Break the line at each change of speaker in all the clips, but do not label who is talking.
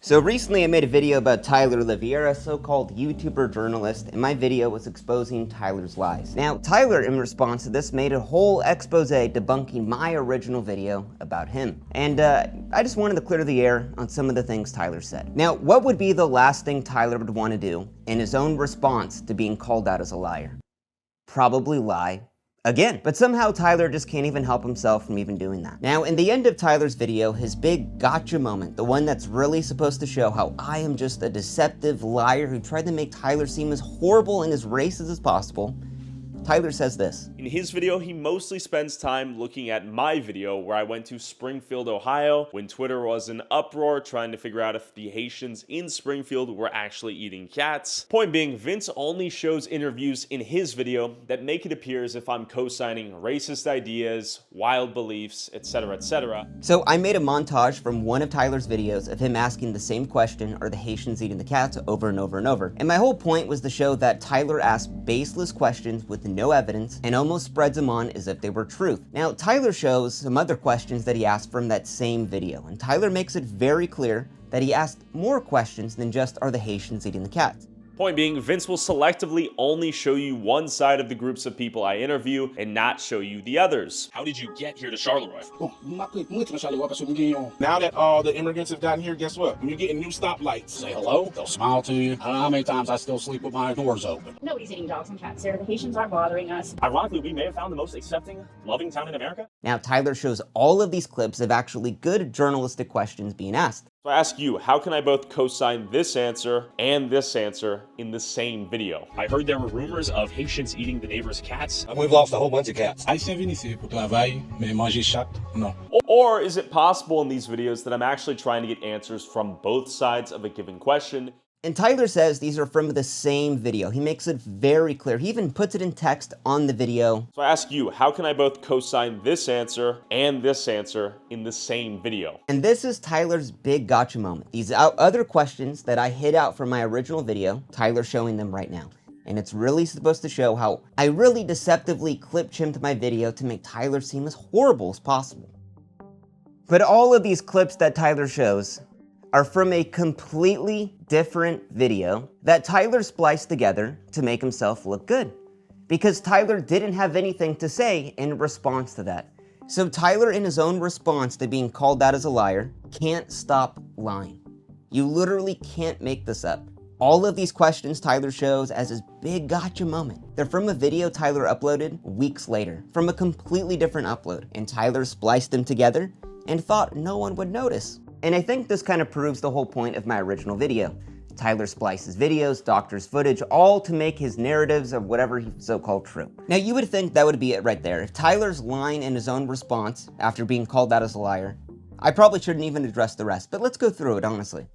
So recently I made a video about Tyler Oliveira, a so-called YouTuber journalist, and my video was exposing Tyler's lies. Now, Tyler, in response to this, made a whole expose debunking my original video about him. And I just wanted to clear the air on some of the things Tyler said. Now, what would be the last thing Tyler would want to do in his own response to being called out as a liar? Probably lie again. But somehow Tyler just can't even help himself from even doing that. Now, in the end of Tyler's video, his big gotcha moment, the one that's really supposed to show how I am just a deceptive liar who tried to make Tyler seem as horrible and as racist as possible, Tyler says this.
In his video, he mostly spends time looking at my video where I went to Springfield, Ohio, when Twitter was in uproar trying to figure out if the Haitians in Springfield were actually eating cats. Point being, Vince only shows interviews in his video that make it appear as if I'm co-signing racist ideas, wild beliefs, etc., etc.
So I made a montage from one of Tyler's videos of him asking the same question, are the Haitians eating the cats, over and over and over. And my whole point was to show that Tyler asked baseless questions with no evidence and almost spreads them on as if they were truth. Now, Tyler shows some other questions that he asked from that same video, and Tyler makes it very clear that he asked more questions than just, are the Haitians eating the cats?
Point being, Vince will selectively only show you one side of the groups of people I interview and not show you the others. How did you get here to Charleroi?
Now that all the immigrants have gotten here, guess what? You're getting new stoplights.
Say hello, they'll smile to you. I don't know how many times I still sleep with my doors open.
Nobody's eating dogs and cats here. The Haitians aren't bothering us.
Ironically, we may have found the most accepting, loving town in America.
Now, Tyler shows all of these clips of actually good journalistic questions being asked.
So I ask you, how can I both co-sign this answer and this answer in the same video? I heard there were rumors of Haitians eating the neighbor's cats.
We've lost a whole bunch of cats.
Haïtien viennent ici pour travailler, mais manger chatte, non.
Or is it possible in these videos that I'm actually trying to get answers from both sides of a given question?
And Tyler says these are from the same video. He makes it very clear. He even puts it in text on the video.
So I ask you, how can I both co-sign this answer and this answer in the same video?
And this is Tyler's big gotcha moment. These other questions that I hid out from my original video, Tyler's showing them right now. And it's really supposed to show how I really deceptively clip-chimped my video to make Tyler seem as horrible as possible. But all of these clips that Tyler shows are from a completely different video that Tyler spliced together to make himself look good. Because Tyler didn't have anything to say in response to that. So Tyler, in his own response to being called out as a liar, can't stop lying. You literally can't make this up. All of these questions Tyler shows as his big gotcha moment. They're from a video Tyler uploaded weeks later, from a completely different upload, and Tyler spliced them together and thought no one would notice. And I think this kind of proves the whole point of my original video. Tyler splices videos, doctors footage, all to make his narratives of whatever he's so-called true. Now you would think that would be it right there. If Tyler's lying in his own response after being called out as a liar, I probably shouldn't even address the rest, but let's go through it honestly.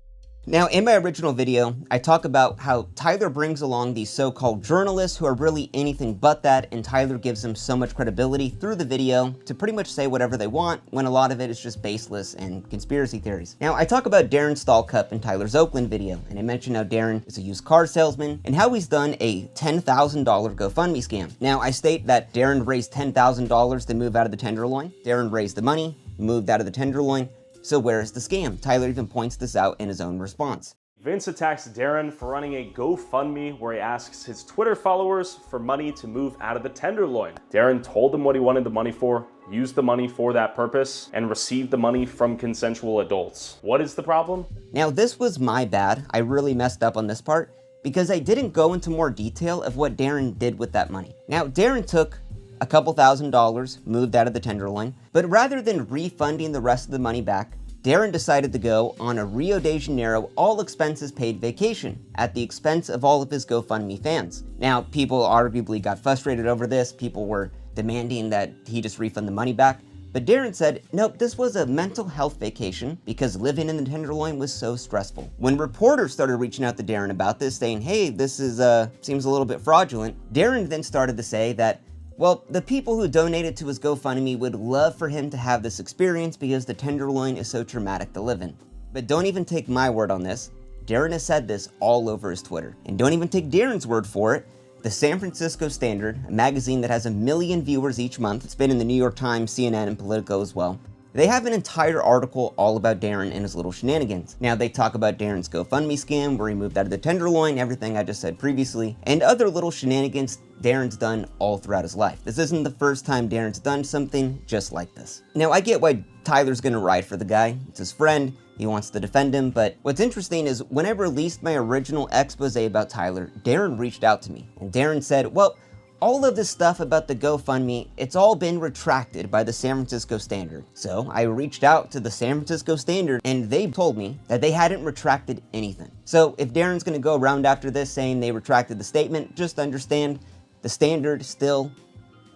Now, in my original video, I talk about how Tyler brings along these so-called journalists who are really anything but that, and Tyler gives them so much credibility through the video to pretty much say whatever they want, when a lot of it is just baseless and conspiracy theories. Now, I talk about Darren Stallcup in Tyler's Oakland video, and I mention how Darren is a used car salesman, and how he's done a $10,000 GoFundMe scam. Now, I state that Darren raised $10,000 to move out of the Tenderloin. Darren raised the money, moved out of the Tenderloin. So where is the scam? Tyler even points this out in his own response.
Vince attacks Darren for running a GoFundMe where he asks his Twitter followers for money to move out of the Tenderloin. Darren told them what he wanted the money for, used the money for that purpose, and received the money from consensual adults. What is the problem?
Now, this was my bad. I really messed up on this part because I didn't go into more detail of what Darren did with that money. Now, Darren took a couple $1,000s, moved out of the Tenderloin, but rather than refunding the rest of the money back, Darren decided to go on a Rio de Janeiro all expenses paid vacation at the expense of all of his GoFundMe fans. Now, people arguably got frustrated over this. People were demanding that he just refund the money back. But Darren said, nope, this was a mental health vacation because living in the Tenderloin was so stressful. When reporters started reaching out to Darren about this, saying, hey, this is seems a little bit fraudulent, Darren then started to say that, well, the people who donated to his GoFundMe would love for him to have this experience because the Tenderloin is so traumatic to live in. But don't even take my word on this. Darren has said this all over his Twitter. And don't even take Darren's word for it. The San Francisco Standard, a magazine that has 1 million viewers each month, it's been in the New York Times, CNN, and Politico as well, They have an entire article all about Darren and his little shenanigans. Now, they talk about Darren's GoFundMe scam, where he moved out of the Tenderloin, everything I just said previously, and other little shenanigans Darren's done all throughout his life. This isn't the first time Darren's done something just like this. Now, I get why Tyler's gonna ride for the guy. It's his friend. He wants to defend him, but what's interesting is when I released my original expose about Tyler, Darren reached out to me, and Darren said, well, all of this stuff about the GoFundMe, it's all been retracted by the San Francisco Standard. So I reached out to the San Francisco Standard and they told me that they hadn't retracted anything. So if Darren's gonna go around after this saying they retracted the statement, just understand the Standard still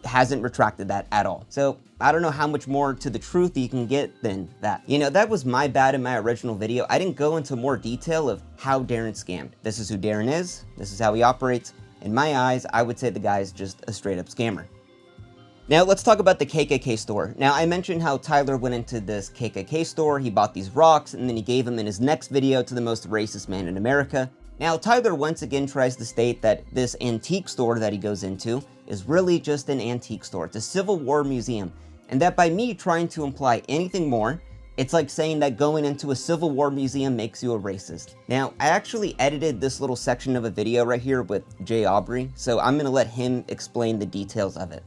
hasn't retracted that at all. So I don't know how much more to the truth you can get than that. You know, that was my bad in my original video. I didn't go into more detail of how Darren scammed. This is who Darren is, this is how he operates. In my eyes, I would say the guy is just a straight up scammer. Now let's talk about the KKK store. Now I mentioned how Tyler went into this KKK store, he bought these rocks, and then he gave them in his next video to the most racist man in America. Now Tyler once again tries to state that this antique store that he goes into is really just an antique store. It's a Civil War museum, and that by me trying to imply anything more, it's like saying that going into a Civil War museum makes you a racist. Now, I actually edited this little section of a video right here with Jay Aubrey, so I'm gonna let him explain the details of it.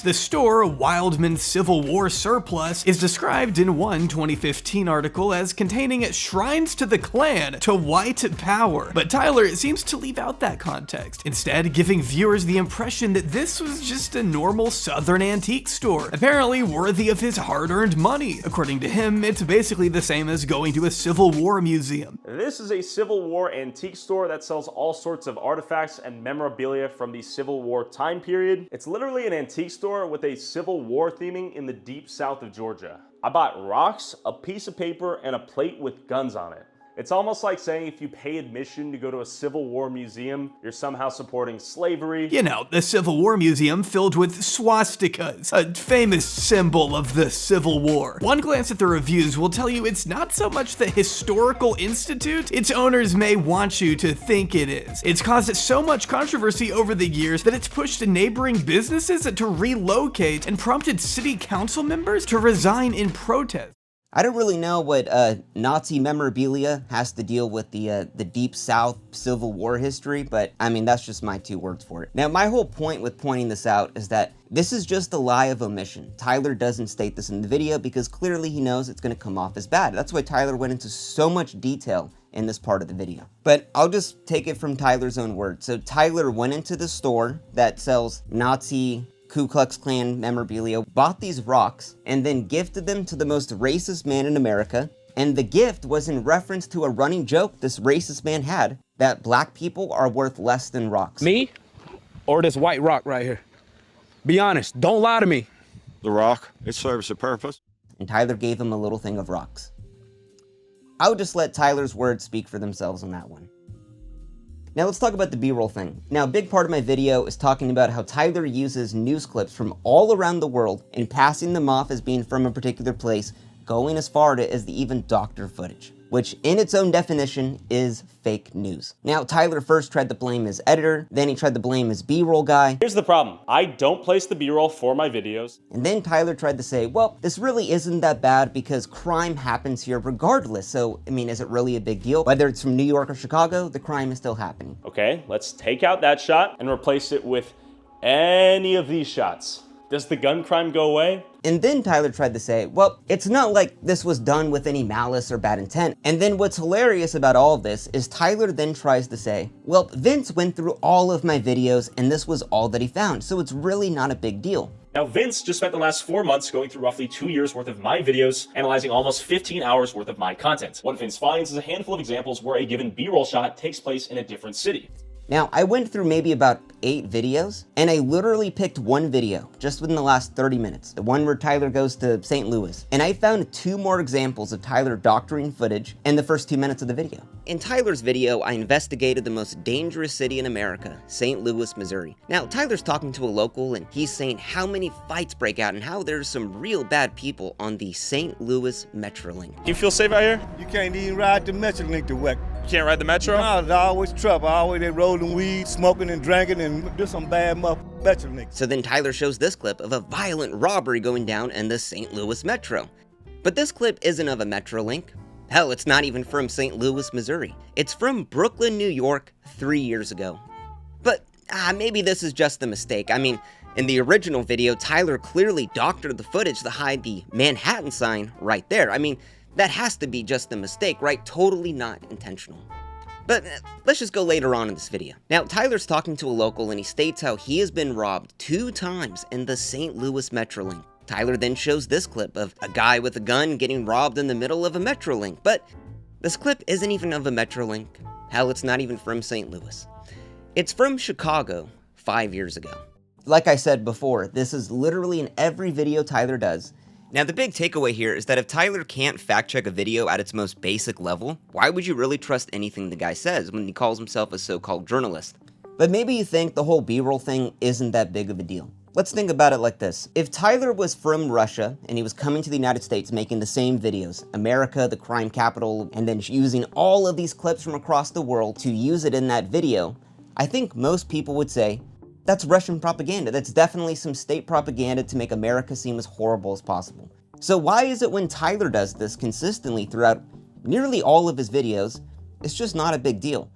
The store, Wildman Civil War Surplus, is described in one 2015 article as containing shrines to the Klan to white power. But Tyler seems to leave out that context, instead giving viewers the impression that this was just a normal southern antique store, apparently worthy of his hard-earned money. According to him, it's basically the same as going to a Civil War museum.
This is a Civil War antique store that sells all sorts of artifacts and memorabilia from the Civil War time period. It's literally an antique store with a Civil War theming in the deep south of Georgia. I bought rocks, a piece of paper, and a plate with guns on it. It's almost like saying if you pay admission to go to a Civil War museum, you're somehow supporting slavery.
You know, the Civil War museum filled with swastikas, a famous symbol of the Civil War. One glance at the reviews will tell you it's not so much the historical institute its owners may want you to think it is. It's caused so much controversy over the years that it's pushed neighboring businesses to relocate and prompted city council members to resign in protest.
I don't really know what Nazi memorabilia has to deal with the Deep South Civil War history, but I mean, that's just my 2 words for it. Now, my whole point with pointing this out is that this is just a lie of omission. Tyler doesn't state this in the video because clearly he knows it's gonna come off as bad. That's why Tyler went into so much detail in this part of the video. But I'll just take it from Tyler's own words. So Tyler went into the store that sells Nazi Ku Klux Klan memorabilia, bought these rocks, and then gifted them to the most racist man in America. And the gift was in reference to a running joke this racist man had, that black people are worth less than rocks.
Me or this white rock right here? Be honest, don't lie to me.
The rock, it serves a purpose.
And Tyler gave him a little thing of rocks. I would just let Tyler's words speak for themselves on that one. Now let's talk about the B-roll thing. Now a big part of my video is talking about how Tyler uses news clips from all around the world and passing them off as being from a particular place, going as far as the even doctor footage, which in its own definition is fake news. Now Tyler first tried to blame his editor, then he tried to blame his B-roll guy.
Here's the problem. I don't place the B-roll for my videos.
And then Tyler tried to say, well, this really isn't that bad because crime happens here regardless. So, I mean, is it really a big deal? Whether it's from New York or Chicago, the crime is still happening.
Okay, let's take out that shot and replace it with any of these shots. Does the gun crime go away?
And then Tyler tried to say, well, it's not like this was done with any malice or bad intent. And then what's hilarious about all of this is Tyler then tries to say, well, Vince went through all of my videos and this was all that he found, so it's really not a big deal.
Now, Vince just spent the last 4 months going through roughly 2 years worth of my videos, analyzing almost 15 hours worth of my content. What Vince finds is a handful of examples where a given B-roll shot takes place in a different city.
Now, I went through maybe about 8 videos, and I literally picked one video just within the last 30 minutes, the one where Tyler goes to St. Louis, and I found 2 more examples of Tyler doctoring footage in the first 2 minutes of the video. In Tyler's video, I investigated the most dangerous city in America, St. Louis, Missouri. Now, Tyler's talking to a local, and he's saying how many fights break out and how there's some real bad people on the St. Louis Metrolink.
Do you feel safe out here?
You can't even ride the Metrolink to work.
You can't ride the metro?
No, there's always trouble. Always they rolling weed, smoking and drinking, and do some bad Metrolink.
So then Tyler shows this clip of a violent robbery going down in the St. Louis Metro. But this clip isn't of a Metrolink. Hell, it's not even from St. Louis, Missouri. It's from Brooklyn, New York, 3 years ago. But maybe this is just a mistake. I mean, in the original video, Tyler clearly doctored the footage to hide the Manhattan sign right there. I mean, that has to be just a mistake, right? Totally not intentional. But let's just go later on in this video. Now, Tyler's talking to a local and he states how he has been robbed 2 times in the St. Louis Metrolink. Tyler then shows this clip of a guy with a gun getting robbed in the middle of a Metrolink, but this clip isn't even of a Metrolink. Hell, it's not even from St. Louis. It's from Chicago 5 years ago. Like I said before, this is literally in every video Tyler does. Now, the big takeaway here is that if Tyler can't fact check a video at its most basic level, why would you really trust anything the guy says when he calls himself a so-called journalist? But maybe you think the whole B-roll thing isn't that big of a deal. Let's think about it like this. If Tyler was from Russia and he was coming to the United States making the same videos, America, the crime capital, and then using all of these clips from across the world to use it in that video, I think most people would say, that's Russian propaganda. That's definitely some state propaganda to make America seem as horrible as possible. So why is it when Tyler does this consistently throughout nearly all of his videos, it's just not a big deal?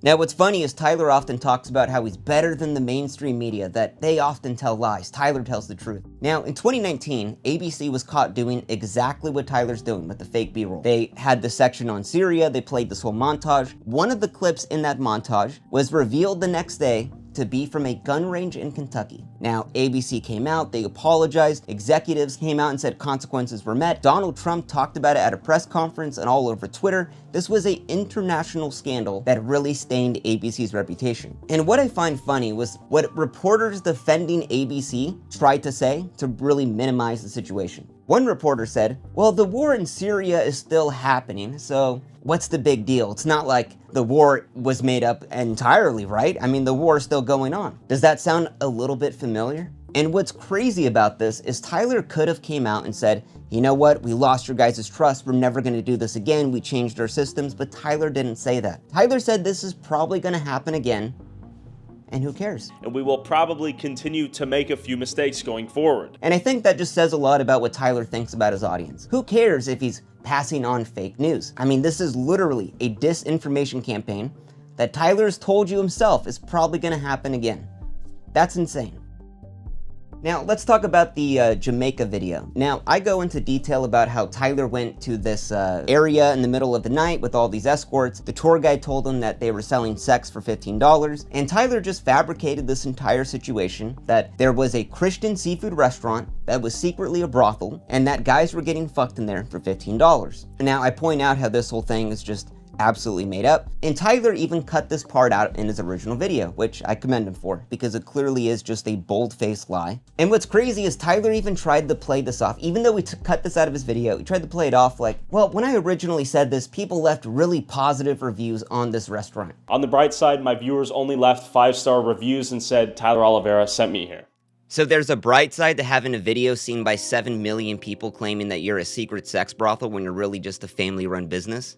Now, what's funny is Tyler often talks about how he's better than the mainstream media, that they often tell lies. Tyler tells the truth. Now, in 2019, ABC was caught doing exactly what Tyler's doing with the fake B-roll. They had the section on Syria, they played this whole montage. One of the clips in that montage was revealed the next day to be from a gun range in Kentucky. Now, ABC came out, they apologized, executives came out and said consequences were met. Donald Trump talked about it at a press conference and all over Twitter. This was an international scandal that really stained ABC's reputation. And what I find funny was what reporters defending ABC tried to say to really minimize the situation. One reporter said, well, the war in Syria is still happening, so what's the big deal? It's not like the war was made up entirely, right? I mean, the war is still going on. Does that sound a little bit familiar? And what's crazy about this is Tyler could have came out and said, you know what, we lost your guys' trust, we're never gonna do this again, we changed our systems, but Tyler didn't say that. Tyler said this is probably gonna happen again, and who cares?
And we will probably continue to make a few mistakes going forward.
And I think that just says a lot about what Tyler thinks about his audience. Who cares if he's passing on fake news? I mean, this is literally a disinformation campaign that Tyler has told you himself is probably gonna happen again. That's insane. Now, let's talk about the Jamaica video. Now, I go into detail about how Tyler went to this area in the middle of the night with all these escorts. The tour guide told him that they were selling sex for $15, and Tyler just fabricated this entire situation, that there was a Christian seafood restaurant that was secretly a brothel, and that guys were getting fucked in there for $15. Now, I point out how this whole thing is just absolutely made up, and Tyler even cut this part out in his original video, which I commend him for, because it clearly is just a bold-faced lie. And what's crazy is Tyler even tried to play this off. Even though we cut this out of his video, he tried to play it off like, well, when I originally said this, people left really positive reviews on this restaurant.
On the bright side, my viewers only left 5-star reviews and said Tyler Oliveira sent me here.
So there's a bright side to having a video seen by 7 million people claiming that you're a secret sex brothel when you're really just a family-run business?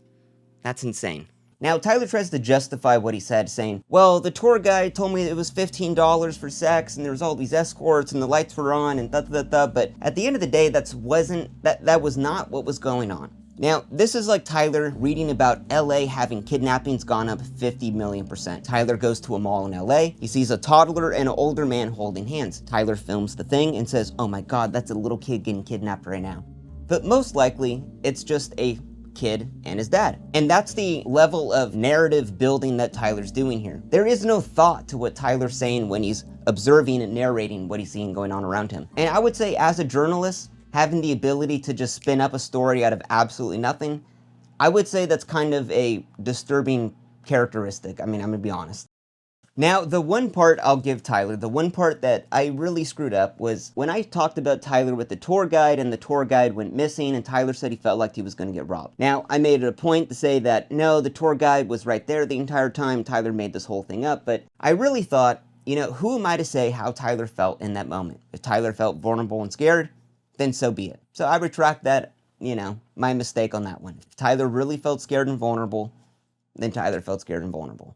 That's insane. Now, Tyler tries to justify what he said, saying, well, the tour guide told me it was $15 for sex, and there was all these escorts, and the lights were on, and da-da-da-da, but at the end of the day, that was not what was going on. Now, this is like Tyler reading about LA having kidnappings gone up 50 million%. Tyler goes to a mall in LA, he sees a toddler and an older man holding hands. Tyler films the thing and says, oh my God, that's a little kid getting kidnapped right now. But most likely, it's just a kid and his dad. And that's the level of narrative building that Tyler's doing here. There is no thought to what Tyler's saying when he's observing and narrating what he's seeing going on around him. And I would say as a journalist, having the ability to just spin up a story out of absolutely nothing, I would say that's kind of a disturbing characteristic. I mean, I'm gonna be honest. Now, the one part I'll give Tyler, the one part that I really screwed up was when I talked about Tyler with the tour guide and the tour guide went missing and Tyler said he felt like he was going to get robbed. Now, I made it a point to say that no, the tour guide was right there the entire time. Tyler made this whole thing up, but I really thought, you know, who am I to say how Tyler felt in that moment? If Tyler felt vulnerable and scared, then so be it. So I retract that, you know, my mistake on that one. If Tyler really felt scared and vulnerable, then Tyler felt scared and vulnerable.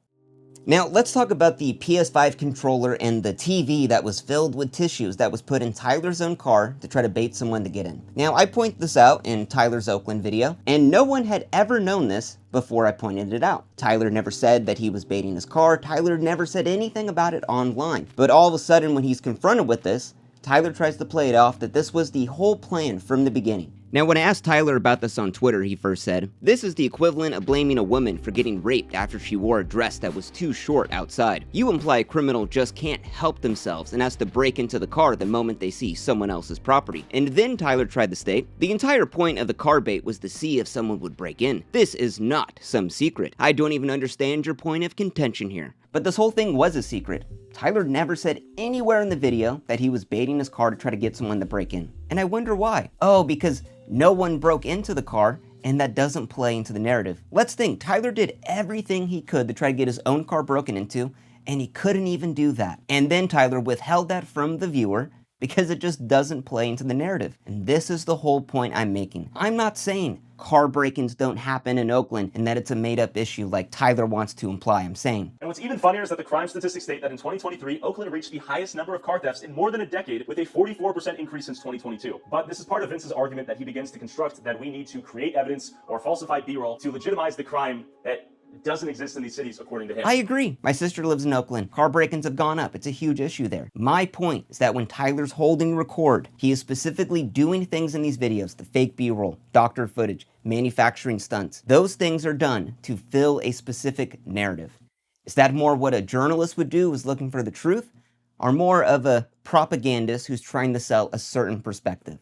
Now, let's talk about the PS5 controller and the TV that was filled with tissues that was put in Tyler's own car to try to bait someone to get in. Now, I point this out in Tyler's Oakland video, and no one had ever known this before I pointed it out. Tyler never said that he was baiting his car. Tyler never said anything about it online. But all of a sudden, when he's confronted with this, Tyler tries to play it off that this was the whole plan from the beginning. Now, when I asked Tyler about this on Twitter, he first said, "This is the equivalent of blaming a woman for getting raped after she wore a dress that was too short outside. You imply a criminal just can't help themselves and has to break into the car the moment they see someone else's property." And then Tyler tried to state, "The entire point of the car bait was to see if someone would break in. This is not some secret. I don't even understand your point of contention here." But this whole thing was a secret. Tyler never said anywhere in the video that he was baiting his car to try to get someone to break in. And I wonder why. Oh, because no one broke into the car, and that doesn't play into the narrative. Let's think, Tyler did everything he could to try to get his own car broken into, and he couldn't even do that. And then Tyler withheld that from the viewer because it just doesn't play into the narrative. And this is the whole point I'm making. I'm not saying car break-ins don't happen in Oakland and that it's a made-up issue like Tyler wants to imply. I'm saying.
And what's even funnier is that the crime statistics state that in 2023, Oakland reached the highest number of car thefts in more than a decade, with a 44% increase since 2022. But this is part of Vince's argument that he begins to construct that we need to create evidence or falsify B-roll to legitimize the crime that doesn't exist in these cities, according to him.
I agree. My sister lives in Oakland. Car break-ins have gone up. It's a huge issue there. My point is that when Tyler's holding record, he is specifically doing things in these videos, the fake B-roll, doctored footage, manufacturing stunts. Those things are done to fill a specific narrative. Is that more what a journalist would do who's looking for the truth, or more of a propagandist who's trying to sell a certain perspective?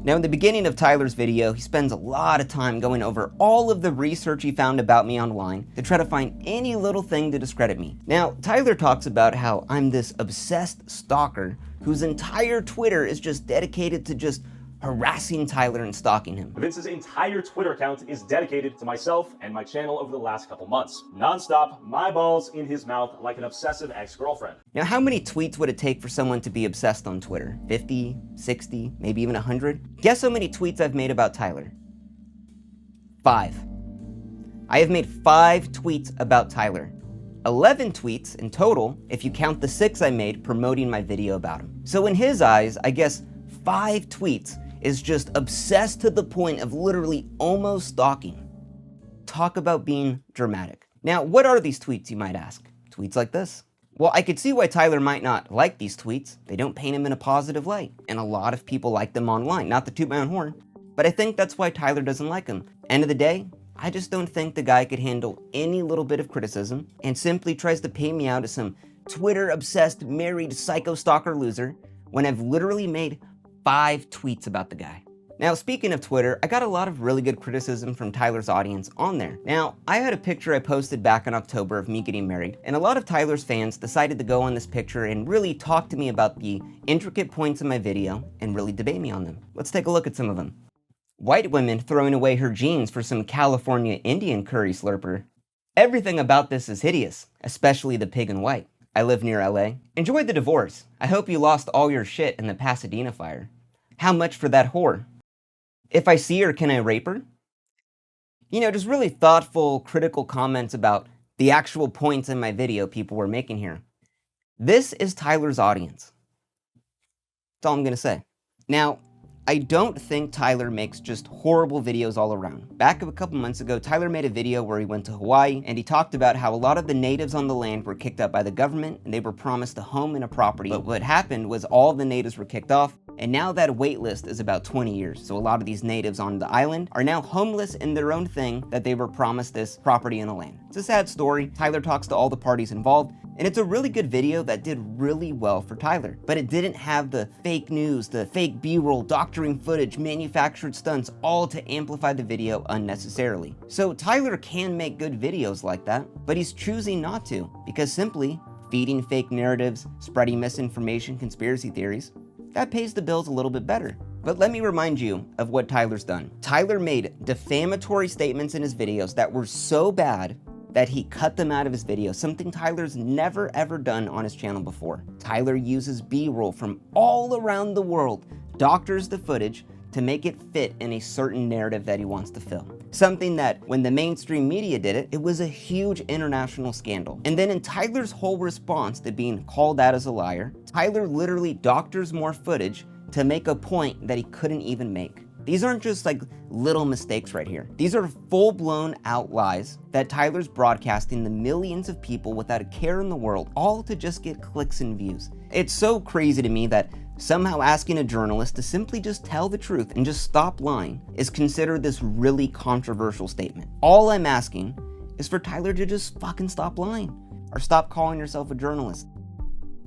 Now, in the beginning of Tyler's video, he spends a lot of time going over all of the research he found about me online to try to find any little thing to discredit me. Now, Tyler talks about how I'm this obsessed stalker whose entire Twitter is just dedicated to just harassing Tyler and stalking him.
Vince's entire Twitter account is dedicated to myself and my channel over the last couple months. Non-stop, my balls in his mouth like an obsessive ex-girlfriend.
Now, how many tweets would it take for someone to be obsessed on Twitter? 50, 60, maybe even 100? Guess how many tweets I've made about Tyler? 5. I have made 5 tweets about Tyler. 11 tweets in total if you count the 6 I made promoting my video about him. So in his eyes, I guess 5 tweets is just obsessed to the point of literally almost stalking. Talk about being dramatic. Now, what are these tweets, you might ask? Tweets like this. Well, I could see why Tyler might not like these tweets. They don't paint him in a positive light, and a lot of people like them online, not to toot my own horn, but I think that's why Tyler doesn't like them. End of the day, I just don't think the guy could handle any little bit of criticism and simply tries to paint me out as some Twitter-obsessed, married, psycho stalker loser when I've literally made 5 tweets about the guy. Now, speaking of Twitter, I got a lot of really good criticism from Tyler's audience on there. Now, I had a picture I posted back in October of me getting married, and a lot of Tyler's fans decided to go on this picture and really talk to me about the intricate points in my video and really debate me on them. Let's take a look at some of them. White women throwing away her jeans for some California Indian curry slurper. Everything about this is hideous, especially the pig in white. I live near LA. Enjoyed the divorce. I hope you lost all your shit in the Pasadena fire. How much for that whore? If I see her, can I rape her? You know, just really thoughtful, critical comments about the actual points in my video people were making here. This is Tyler's audience. That's all I'm gonna say. Now, I don't think Tyler makes just horrible videos all around. Back a couple months ago, Tyler made a video where he went to Hawaii and he talked about how a lot of the natives on the land were kicked out by the government and they were promised a home and a property. But what happened was all the natives were kicked off, and now that wait list is about 20 years. So a lot of these natives on the island are now homeless in their own thing that they were promised this property and a land. It's a sad story. Tyler talks to all the parties involved, and it's a really good video that did really well for Tyler. But it didn't have the fake news, the fake B-roll, doctoring footage, manufactured stunts, all to amplify the video unnecessarily. So Tyler can make good videos like that, but he's choosing not to, because simply feeding fake narratives, spreading misinformation, conspiracy theories, that pays the bills a little bit better. But let me remind you of what Tyler's done. Tyler made defamatory statements in his videos that were so bad that he cut them out of his videos, something Tyler's never ever done on his channel before. Tyler uses B-roll from all around the world, doctors the footage to make it fit in a certain narrative that he wants to fill. Something that, when the mainstream media did it, it was a huge international scandal. And then in Tyler's whole response to being called out as a liar, Tyler literally doctors more footage to make a point that he couldn't even make. These aren't just like little mistakes right here. These are full-blown out lies that Tyler's broadcasting to millions of people without a care in the world, all to just get clicks and views. It's so crazy to me that somehow asking a journalist to simply just tell the truth and just stop lying is considered this really controversial statement. All I'm asking is for Tyler to just fucking stop lying or stop calling yourself a journalist.